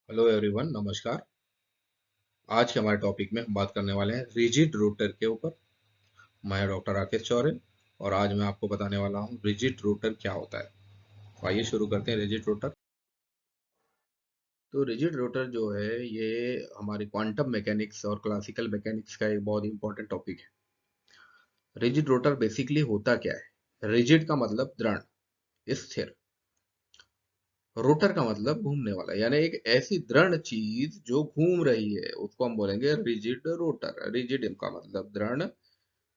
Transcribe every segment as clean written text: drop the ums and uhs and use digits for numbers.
Hello everyone, नमस्कार। आज के हमारे टॉपिक में हम बात करने वाले हैं रिजिड रोटर के ऊपर। मैं डॉक्टर राकेश चौरे और आज मैं आपको बताने वाला हूँ रिजिड रोटर क्या होता है। तो आइए शुरू करते हैं रिजिड रोटर। तो रिजिड रोटर जो है ये हमारी क्वांटम मैकेनिक्स और क्लासिकल मैकेनिक्स का एक बहुत इंपॉर्टेंट टॉपिक है। रिजिड रोटर बेसिकली होता क्या है? रिजिड का मतलब दृढ़, स्थिर। रोटर का मतलब घूमने वाला, यानी एक ऐसी दृढ़ चीज जो घूम रही है उसको हम बोलेंगे रिजिड रोटर। रिजिड का मतलब दृढ़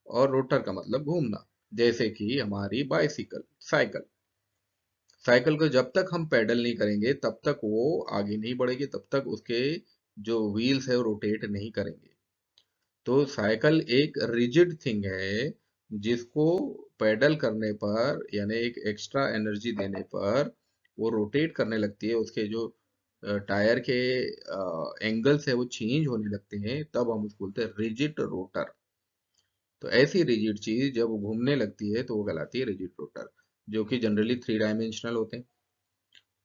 और रोटर का मतलब घूमना। जैसे कि हमारी बाइसिकल, साइकिल। साइकिल को जब तक हम पैडल नहीं करेंगे तब तक वो आगे नहीं बढ़ेगी, तब तक उसके जो व्हील्स है वो रोटेट नहीं करेंगे। तो साइकिल एक रिजिड थिंग है जिसको पैडल करने पर यानी एक एक्स्ट्रा एनर्जी देने पर वो रोटेट करने लगती है। उसके जो टायर के एंगल्स है वो चेंज होने लगते हैं, तब हम उसको बोलते हैं रिजिड रोटर। तो ऐसी रिजिड चीज जब वो घूमने लगती है तो वो कहलाती है रिजिड रोटर, जो कि जनरली थ्री डायमेंशनल होते हैं।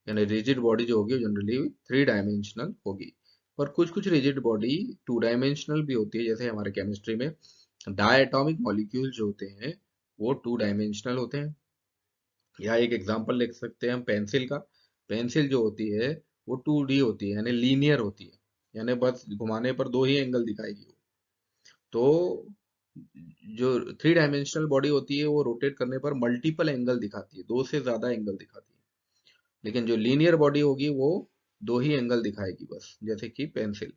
यानी रिजिड बॉडी जो होगी वो जनरली थ्री डायमेंशनल होगी। पर कुछ कुछ रिजिड बॉडी टू डायमेंशनल भी होती है, जैसे हमारे केमिस्ट्री में डायटॉमिक मॉलिक्यूल जो होते हैं वो टू डायमेंशनल होते हैं। या एक एग्जांपल लिख सकते हैं हम पेंसिल का। पेंसिल जो होती है वो 2D होती है, यानी लीनियर होती है, यानी बस घुमाने पर दो ही एंगल दिखाएगी वो। तो जो थ्री डायमेंशनल बॉडी होती है वो रोटेट करने पर मल्टीपल एंगल दिखाती है, दो से ज्यादा एंगल दिखाती है। लेकिन जो लीनियर बॉडी होगी वो दो ही एंगल दिखाएगी बस, जैसे कि पेंसिल।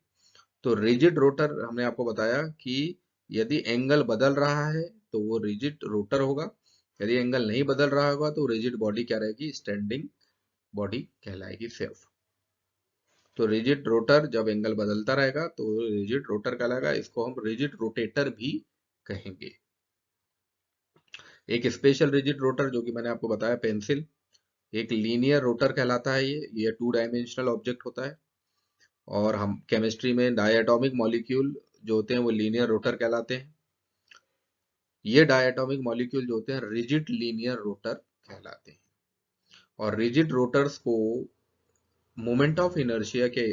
तो रिजिड रोटर हमने आपको बताया कि यदि एंगल बदल रहा है तो वो रिजिड रोटर होगा। यदि एंगल नहीं बदल रहा होगा तो रिजिड बॉडी क्या रहेगी? स्टैंडिंग बॉडी कहलाएगी सिर्फ। तो रिजिड रोटर जब एंगल बदलता रहेगा तो रिजिड रोटर कहलाएगा। इसको हम रिजिड रोटेटर भी कहेंगे। एक स्पेशल रिजिड रोटर जो कि मैंने आपको बताया पेंसिल, एक लीनियर रोटर कहलाता है। ये टू डायमेंशनल ऑब्जेक्ट होता है। और हम केमिस्ट्री में डायटॉमिक मॉलिक्यूल जो होते हैं वो लीनियर रोटर कहलाते हैं। ये डायटॉमिक मॉलिक्यूल जो होते हैं रिजिड लीनियर रोटर कहलाते हैं। और रिजिड रोटर्स को मोमेंट ऑफ इनर्शिया के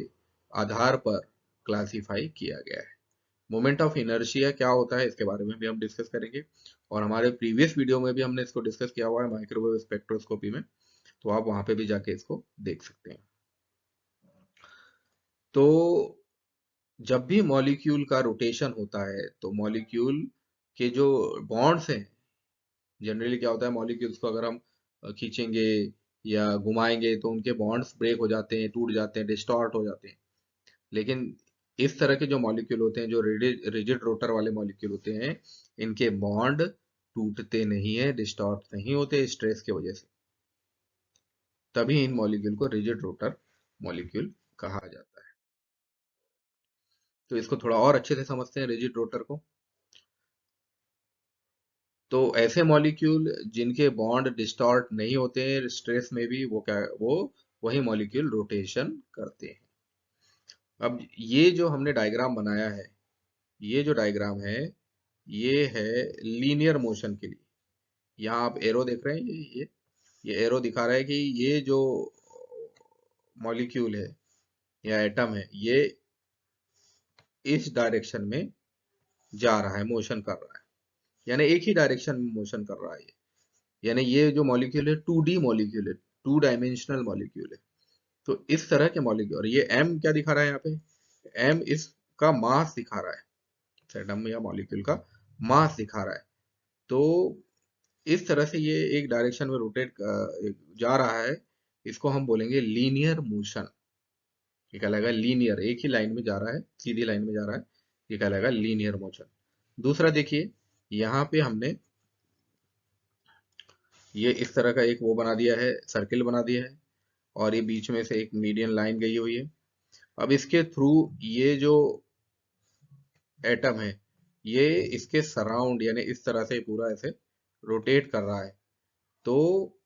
आधार पर क्लासिफाई किया गया है। मोमेंट ऑफ इनर्शिया क्या होता है इसके बारे में भी हम डिस्कस करेंगे। और हमारे प्रीवियस वीडियो में भी हमने इसको डिस्कस किया हुआ है माइक्रोवेव स्पेक्ट्रोस्कोपी में, तो आप वहां पे भी जाके इसको देख सकते हैं। तो जब भी मॉलिक्यूल का रोटेशन होता है तो मॉलिक्यूल के जो बॉन्ड्स हैं, जनरली क्या होता है मॉलिक्यूल्स को अगर हम खींचेंगे या घुमाएंगे तो उनके बॉन्ड्स ब्रेक हो जाते हैं, टूट जाते हैं, डिस्टॉर्ट हो जाते हैं। लेकिन इस तरह के जो मॉलिक्यूल होते हैं, जो रिजिड रोटर वाले मॉलिक्यूल होते हैं, इनके बॉन्ड टूटते नहीं है, डिस्टॉर्ट नहीं होते स्ट्रेस की वजह से। तभी इन मॉलिक्यूल को रिजिड रोटर मॉलिक्यूल कहा जाता है। तो इसको थोड़ा और अच्छे से समझते हैं रिजिड रोटर को। तो ऐसे मॉलिक्यूल जिनके बॉन्ड डिस्टॉर्ट नहीं होते हैं स्ट्रेस में भी, वो वही मॉलिक्यूल रोटेशन करते हैं। अब ये जो हमने डायग्राम बनाया है, ये जो डायग्राम है ये है लीनियर मोशन के लिए। यहाँ आप एरो देख रहे हैं, ये एरो दिखा रहा है कि ये जो मॉलिक्यूल है या एटम है ये इस डायरेक्शन में जा रहा है, मोशन कर रहा है। यानी एक ही डायरेक्शन में मोशन कर रहा है ये। यानी ये जो मॉलिक्यूल है 2D मॉलिक्यूल है, टू डायमेंशनल मॉलिक्यूल है। तो इस तरह के मॉलिक्यूल, और ये m क्या दिखा रहा है यहाँ पे? m इसका मास दिखा रहा है, एटम या मॉलिक्यूल का मास दिखा रहा है। तो इस तरह से ये एक डायरेक्शन में रोटेट जा रहा है। इसको हम बोलेंगे लीनियर मोशन। ये कहलाएगा लीनियर, एक ही लाइन में जा रहा है, सीधी लाइन में जा रहा है, ये कहलाएगा लीनियर मोशन। दूसरा देखिए, यहाँ पे हमने ये इस तरह का एक वो बना दिया है, सर्किल बना दिया है, और ये बीच में से एक मीडियन लाइन गई हुई है। अब इसके थ्रू ये जो एटम है ये इसके सराउंड यानी इस तरह से पूरा ऐसे रोटेट कर रहा है। तो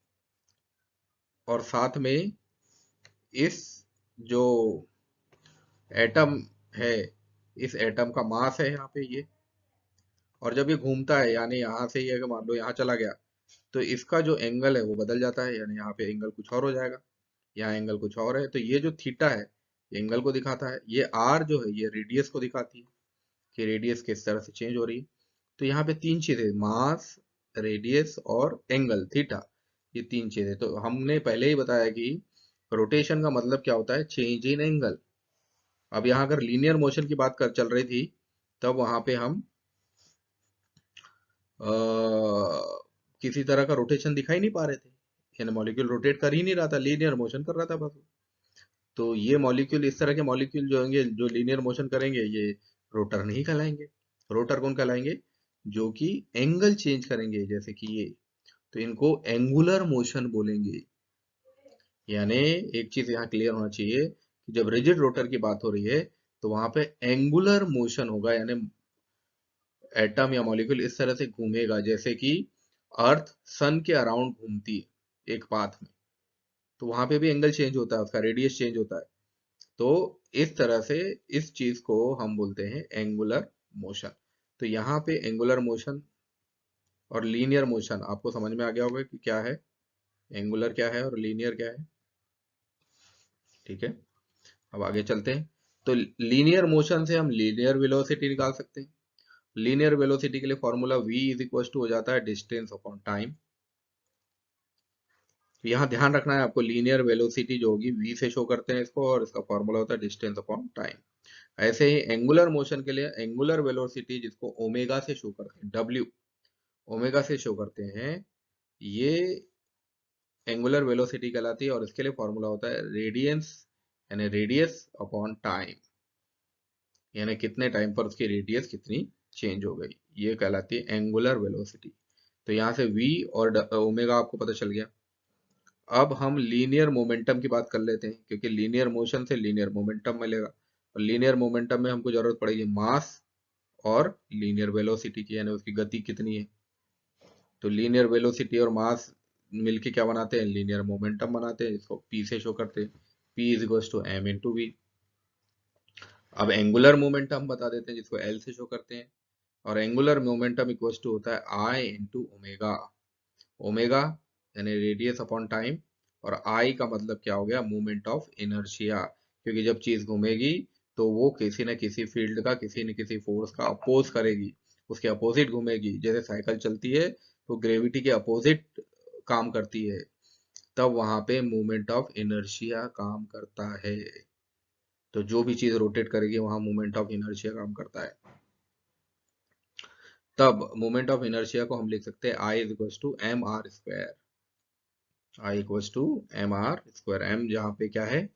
और साथ में इस जो एटम है, इस एटम का मास है यहाँ पे ये। और जब ये घूमता है यानी यहाँ से ये अगर मान लो यहाँ चला गया तो इसका जो एंगल है वो बदल जाता है, यानी यहाँ पे एंगल कुछ और हो जाएगा, यहाँ एंगल कुछ और है। तो ये जो थीटा है एंगल को दिखाता है। ये आर जो है ये रेडियस को दिखाती है कि रेडियस किस तरह से चेंज हो रही है। तो यहाँ पे तीन चीजें, मास, रेडियस और एंगल थीटा, ये तीन चीजें। तो हमने पहले ही बताया कि रोटेशन का मतलब क्या होता है, चेंज इन एंगल। अब यहाँ अगर लीनियर मोशन की बात कर चल रही थी, तब वहां पे हम अ, किसी तरह का रोटेशन दिखाई नहीं पा रहे थे, यानी मॉलिक्यूल रोटेट कर ही नहीं रहा था, लीनियर मोशन कर रहा था बस। तो ये मॉलिक्यूल, इस तरह के मॉलिक्यूल जो होंगे जो लीनियर मोशन करेंगे, ये रोटर नहीं कहलाएंगे। रोटर कौन कहलाएंगे, जो कि एंगल चेंज करेंगे, जैसे कि ये। तो इनको एंगुलर मोशन बोलेंगे। यानी एक चीज यहाँ क्लियर होना चाहिए कि जब रिजिड रोटर की बात हो रही है, तो वहां पे एंगुलर मोशन होगा, यानी एटम या मॉलिक्यूल इस तरह से घूमेगा जैसे कि अर्थ सन के अराउंड घूमती है एक पाथ में। तो वहां पे भी एंगल चेंज होता है, उसका रेडियस चेंज होता है। तो इस तरह से इस चीज को हम बोलते हैं एंगुलर मोशन। तो यहाँ पे एंगुलर मोशन और लीनियर मोशन आपको समझ में आ गया होगा कि क्या है, एंगुलर क्या है और लीनियर क्या है। ठीक है, अब आगे चलते हैं। तो लीनियर मोशन से हम लीनियर वेलोसिटी निकाल सकते हैं। लीनियर वेलोसिटी के लिए formula v is equal to हो जाता है डिस्टेंस अपॉन टाइम। तो यहाँ ध्यान रखना है आपको, लीनियर वेलोसिटी जो होगी v से शो करते हैं इसको, और इसका फॉर्मूला होता है डिस्टेंस अपॉन टाइम। ऐसे ही एंगुलर मोशन के लिए एंगुलर वेलोसिटी, जिसको ओमेगा से शो करते हैं, w ओमेगा से शो करते हैं, ये एंगुलर वेलोसिटी कहलाती है। और इसके लिए फॉर्मूला होता है रेडियंस, यानी रेडियस अपॉन टाइम, यानी कितने टाइम पर उसकी रेडियस कितनी चेंज हो गई, ये कहलाती है एंगुलर वेलोसिटी। तो यहाँ से v और ओमेगा आपको पता चल गया। अब हम लीनियर मोमेंटम की बात कर लेते हैं, क्योंकि लीनियर मोशन से लीनियर मोमेंटम मिलेगा, और लीनियर मोमेंटम में हमको जरूरत पड़ेगी मास और लीनियर वेलोसिटी की, यानी उसकी गति कितनी है। तो लीनियर वेलोसिटी और मास मिलके क्या बनाते हैं, लीनियर मोमेंटम बनाते हैं, इसको p से शो करते हैं। p is equal to m into V. अब एंगुलर मोमेंटम बता देते हैं, जिसको l से शो करते हैं। और एंगुलर मोमेंटम इक्वल टू होता है I इंटू ओमेगा। ओमेगा यानी रेडियस अपॉन टाइम, और I का मतलब क्या हो गया, मूवमेंट ऑफ इनर्शिया। क्योंकि जब चीज घूमेगी तो वो किसी न किसी फील्ड का, किसी न किसी फोर्स का अपोज करेगी, उसके अपोजिट घूमेगी। जैसे साइकिल चलती है तो ग्रेविटी के अपोजिट काम करती है, तब वहां पे मूवमेंट ऑफ इनर्शिया काम करता है। तो जो भी चीज रोटेट करेगी वहां मूवमेंट ऑफ इनर्शिया काम करता है। तब मोमेंट ऑफ इनर्शिया को हम लिख सकते हैं I is equal to M R square. I equal to M R square. M जहाँ पे क्या है,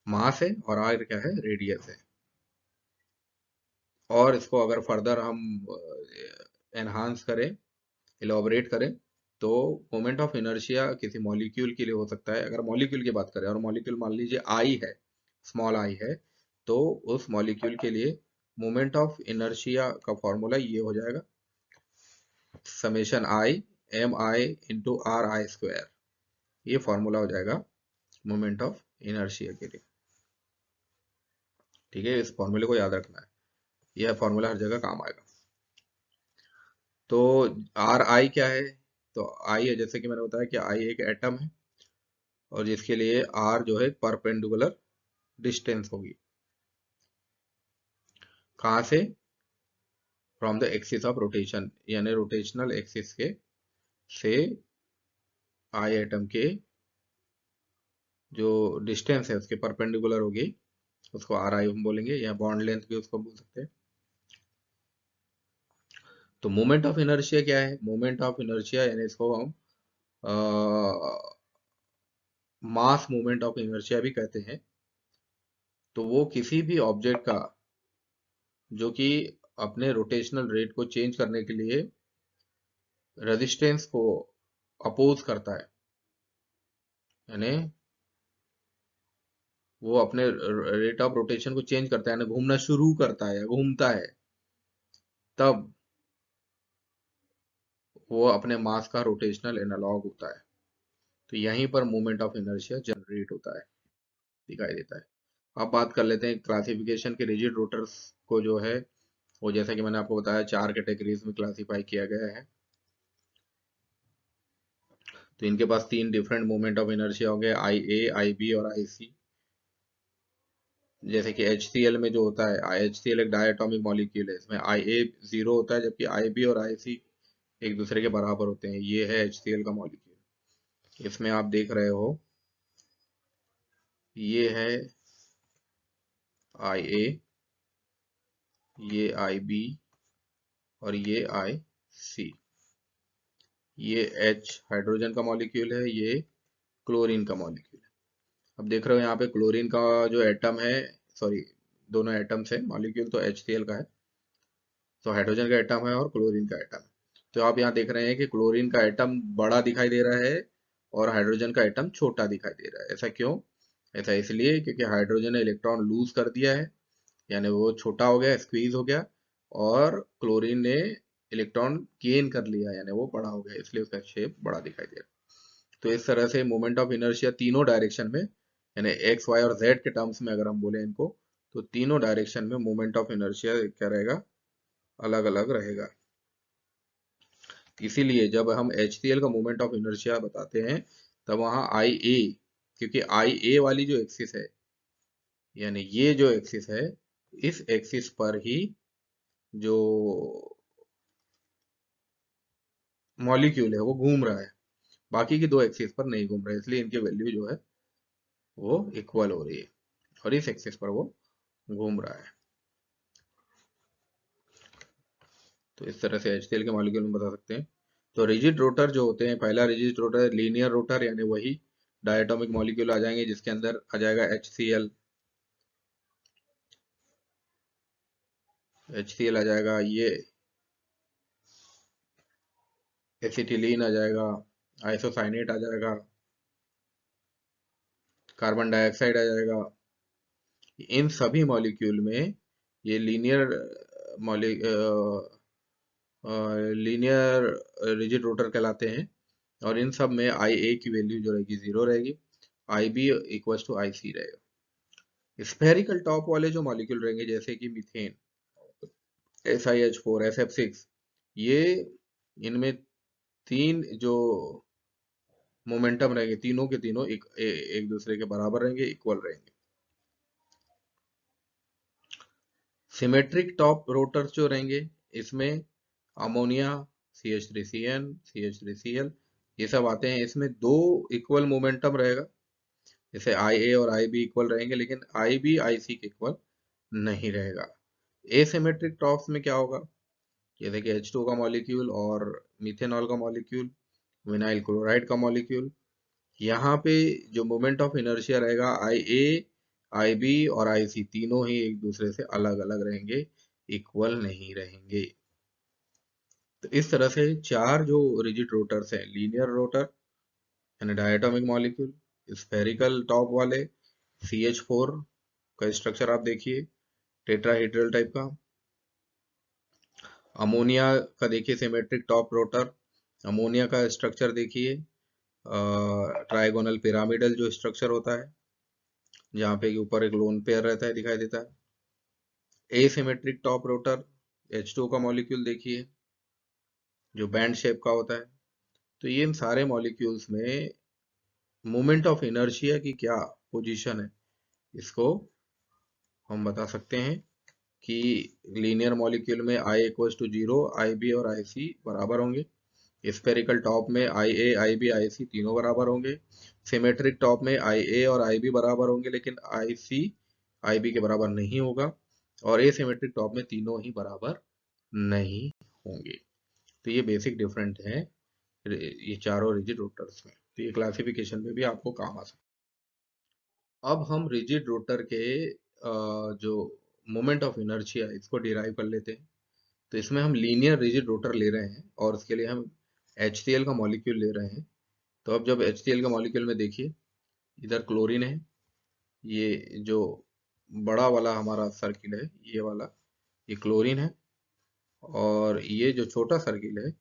मास है, और आर क्या है, रेडियस है। और इसको अगर फर्दर हम एनहांस करें, इलाबोरेट करें, तो मोमेंट ऑफ इनर्शिया किसी मॉलिक्यूल के लिए हो सकता है। अगर मॉलिक्यूल की बात करें, और मॉलिक्यूल मान लीजिए आई है, स्मॉल आई है, तो उस मॉलिक्यूल के लिए मोमेंट ऑफ इनर्शिया का फॉर्मूला ये हो जाएगा, summation I am I into are I square. ये फॉर्मूला हो जाएगा मोमेंट ऑफ इनर्शिया के लिए। ठीक है, इस फॉर्मूले को याद रखना है, यह फॉर्मूला हर जगह काम आएगा। तो आर आई क्या है, तो आई है, जैसे कि मैंने बताया कि आई एक एटम है, और जिसके लिए आर जो है परपेंडिकुलर डिस्टेंस होगी, कहाँ से, from the axis of rotation, यानी रोटेशनल एक्सिस के से आई एटम के जो डिस्टेंस है उसके परपेंडिकुलर होगी, उसको आर आई हम बोलेंगे, या बॉन्ड लेंथ भी उसको बोल सकते हैं। तो मोमेंट ऑफ इनर्शिया क्या है, मोमेंट ऑफ इनर्शिया यानी इसको हम मास मोमेंट ऑफ इनर्शिया भी कहते हैं। तो वो किसी भी ऑब्जेक्ट का जो कि अपने रोटेशनल रेट को चेंज करने के लिए रेजिस्टेंस को अपोज करता है, यानी वो अपने रेट ऑफ रोटेशन को चेंज करता है, यानी घूमना शुरू करता है या घूमता है, तब वो अपने मास का रोटेशनल एनालॉग होता है। तो यहीं पर मोमेंट ऑफ इनर्शिया जनरेट होता है, दिखाई देता है। अब बात कर लेते हैं क्लासिफिकेशन के। रिजिड रोटर्स को जो है वो, जैसा कि मैंने आपको बताया, चार कैटेगरीज में क्लासिफाई किया गया है। तो इनके पास तीन डिफरेंट मोमेंट ऑफ इनर्शिया हो गए, आई ए, आई बी और आई सी। जैसे कि HCl में जो होता है, HCl एक डायटोमिक मॉलिक्यूल है, इसमें IA 0 होता है, जबकि IB और IC एक दूसरे के बराबर होते हैं। ये है HCl का मॉलिक्यूल। इसमें आप देख रहे हो, ये है IA, ये IB और ये IC। ये H हाइड्रोजन का मॉलिक्यूल है, ये क्लोरीन का मॉलिक्यूल है। अब देख रहे हो यहाँ पे क्लोरीन का जो एटम है, सॉरी, दोनों एटम्स है, मॉलिक्यूल तो HCl का है, तो हाइड्रोजन का एटम है और क्लोरीन का एटम है। तो आप यहाँ देख रहे हैं कि क्लोरीन का एटम बड़ा दिखाई दे रहा है और हाइड्रोजन का एटम छोटा दिखाई दे रहा है। ऐसा क्यों? ऐसा इसलिए क्योंकि हाइड्रोजन ने इलेक्ट्रॉन लूज कर दिया है, यानी वो छोटा हो गया, स्क्वीज हो गया, और क्लोरीन ने इलेक्ट्रॉन गेन कर लिया, यानी वो बड़ा हो गया, इसलिए उसका शेप बड़ा दिखाई दे रहा है। तो इस तरह से मोमेंट ऑफ इनर्शिया तीनों डायरेक्शन में, यानी एक्स वाई और जेड के टर्म्स में अगर हम बोले इनको, तो तीनों डायरेक्शन में मोमेंट ऑफ इनर्शिया क्या रहेगा? अलग अलग रहेगा। इसीलिए जब हम HCl का मोमेंट ऑफ इनर्शिया बताते हैं, तब वहां IA, क्योंकि IA वाली जो एक्सिस है, यानी ये जो एक्सिस है, इस एक्सिस पर ही जो मॉलिक्यूल है वो घूम रहा है, बाकी की दो एक्सिस पर नहीं घूम रहा है, इसलिए इनकी वैल्यू जो है वो इक्वल हो रही है, और इस एक्सिस पर वो घूम रहा है। तो इस तरह से HCl के मॉलिक्यूल में बता सकते हैं। तो रिजिड रोटर जो होते हैं, पहला रिजिड रोटर लीनियर रोटर, यानी वही डायटोमिक मॉलिक्यूल आ जाएंगे, जिसके अंदर आ जाएगा HCl, HCl आ जाएगा, ये एसिटिलीन आ जाएगा, आइसोसाइनेट आ जाएगा, कार्बन डाइऑक्साइड आ जाएगा। इन सभी मॉलिक्यूल में ये लीनियर रिजिड रोटर कहलाते हैं, और इन सब में IA की वैल्यू जो रहेगी 0 रहेगी, IB इक्वल टू IC रहेगा। स्फेरिकल टॉप वाले जो मॉलिक्यूल रहेंगे, जैसे कि मीथेन, SiH4, SF6, ये, इनमें तीन जो मोमेंटम रहेंगे, तीनों के तीनों एक दूसरे के बराबर रहेंगे, इक्वल रहेंगे। सिमेट्रिक टॉप रोटर्स जो रहेंगे, इसमें अमोनिया, CH3CN, CH3Cl, ये सब आते हैं। इसमें दो इक्वल मोमेंटम रहेगा, जैसे IA और IB इक्वल रहेंगे, लेकिन IB IC के इक्वल नहीं रहेगा। एसिमेट्रिक टॉप्स में क्या होगा? जैसे कि H2 का मॉलिक्यूल और मिथेनॉल का मॉलिक्यूल, विनाइल क्लोराइड का मॉलिक्यूल, यहाँ पे जो मोमेंट ऑफ इनर्शिया रहेगा, IA, IB और IC तीनों ही एक दूसरे से अलग अलग रहेंगे, इक्वल नहीं रहेंगे। तो इस तरह से चार जो रिजिड रोटर्स हैं, लीनियर रोटर यानी डायटोमिक मॉलिक्यूल, स्फेरिकल टॉप वाले, CH4 का स्ट्रक्चर आप देखिए, टेट्राहेड्रल टाइप का। अमोनिया का देखिए सिमेट्रिक टॉप रोटर, अमोनिया का स्ट्रक्चर देखिए, ट्राइगोनल पिरामिडल जो स्ट्रक्चर होता है, जहाँ पे ऊपर एक लोन पेयर रहता है, दिखाई देता है। एसिमेट्रिक टॉप रोटर, H2 का मॉलिक्यूल देखिए, जो बैंड शेप का होता है। तो ये इन सारे मॉलिक्यूल्स में मोमेंट ऑफ इनर्शिया की क्या पोजीशन है, इसको हम बता सकते हैं कि लीनियर मॉलिक्यूल में I इक्वल टू 0, IB और IC बराबर होंगे। स्फेरिकल टॉप में IA, IB, IC तीनों बराबर होंगे। सिमेट्रिक टॉप में IA और IB बराबर होंगे, लेकिन IC IB के बराबर नहीं होगा, और एसिमेट्रिक टॉप में तीनों ही बराबर नहीं होंगे। तो ये बेसिक डिफरेंट है ये चारों रिजिड रोटर्स में। तो ये क्लासिफिकेशन में भी आपको काम आ सकता है। अब हम रिजिड रोटर के जो मोमेंट ऑफ इनर्शिया, इसको डिराइव कर लेते हैं। तो इसमें हम लीनियर रिजिड रोटर ले रहे हैं, और उसके लिए हम HCl का मॉलिक्यूल ले रहे हैं। तो अब जब HCl का मॉलिक्यूल में देखिए, इधर क्लोरीन है, ये जो बड़ा वाला हमारा सर्किल है, ये वाला, ये क्लोरीन है, और ये जो छोटा सर्किल है,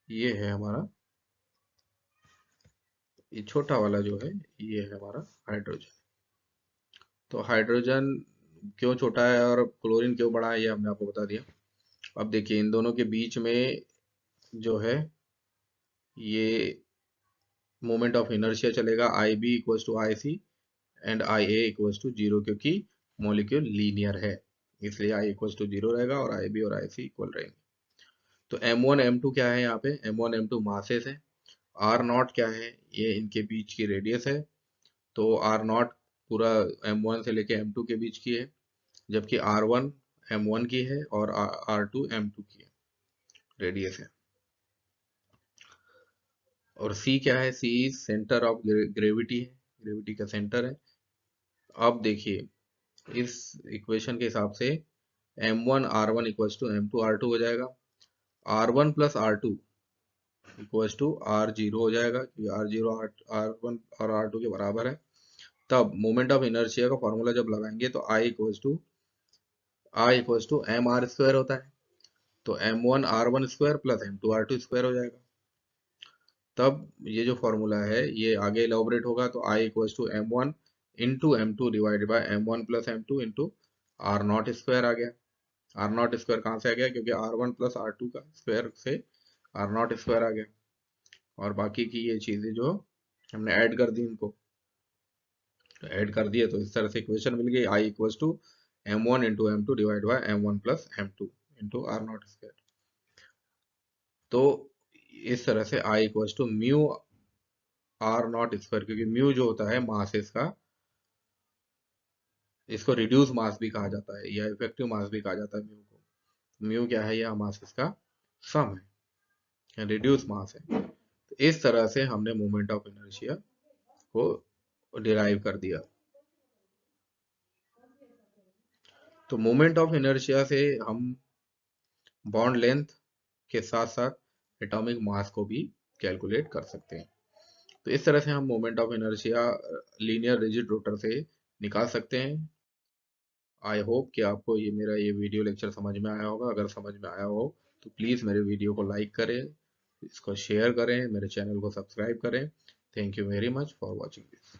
ये है हमारा, ये छोटा वाला जो है, ये है हमारा हाइड्रोजन। तो हाइड्रोजन क्यों छोटा है और क्लोरीन क्यों बड़ा है, ये हमने आपको बता दिया। अब देखिए इन दोनों के बीच में जो है, ये मोमेंट ऑफ इनर्शिया चलेगा, IB equals to IC and IA equals to 0, क्योंकि मॉलिक्यूल लीनियर है, इसलिए I इक्वल टू 0 रहेगा और IB और IC इक्वल रहेंगे। तो M1 M2 क्या है, यहाँ पे M1 M2 मासेस है। R0 क्या है, ये इनके बीच की रेडियस है। तो R0 पूरा M1 से लेके M2 के बीच की है, जबकि R1 M1 की है और R2 M2 की है, रेडियस है। और C क्या है, C is centre of gravity है, ग्रेविटी का सेंटर है। अब देखिए इस इक्वेशन के हिसाब से M1 R1 equals to M2 R2 हो जाएगा। R1 plus R2 equals to R0 हो जाएगा, क्योंकि R0 R1 और R2 के बराबर है। तब मोमेंट ऑफ इनर्शिया का फॉर्मूला जब लगाएंगे तो I equals to M R square होता है। तो M1 R1 square plus M2 R2 square हो जाएगा। तब ये जो फॉर्मूला है ये आगे इलाबोरेट होगा, तो I equals to M1 into M2 divided by M1 plus M2 into R0 square आ गया। R0 स्क्वायर कहाँ से आ गया, क्योंकि R1 प्लस R2 का स्क्वायर से R0 स्क्वायर आ गया। और बाकी की ये चीजें जो हमने ऐड कर दी, इनको ऐड कर दिए, तो इस तरह से इक्वेशन मिल गई I equals to M1 into M2 divide by M1 plus M2 into R0 square. तो इस तरह से I equals to mu R0 square, क्योंकि म्यू जो होता है मास इसका, इसको रिड्यूस मास भी कहा जाता है या इफेक्टिव मास भी कहा जाता है म्यू को। म्यू क्या है, यह मास इसका सम है, रिड्यूस मास है। तो इस तरह से हमने मोमेंट ऑफ इनर्शिया को डिराइव कर दिया। तो मोमेंट ऑफ इनर्शिया से हम बॉन्ड लेंथ के साथ साथ एटॉमिक मास को भी कैलकुलेट कर सकते हैं। तो इस तरह से हम moment of inertia linear rigid rotor से निकाल सकते हैं। आई होप कि आपको ये वीडियो लेक्चर समझ में आया होगा। अगर समझ में आया हो तो प्लीज़ मेरे वीडियो को लाइक करें, इसको शेयर करें, मेरे चैनल को सब्सक्राइब करें। Thank you very much for watching this.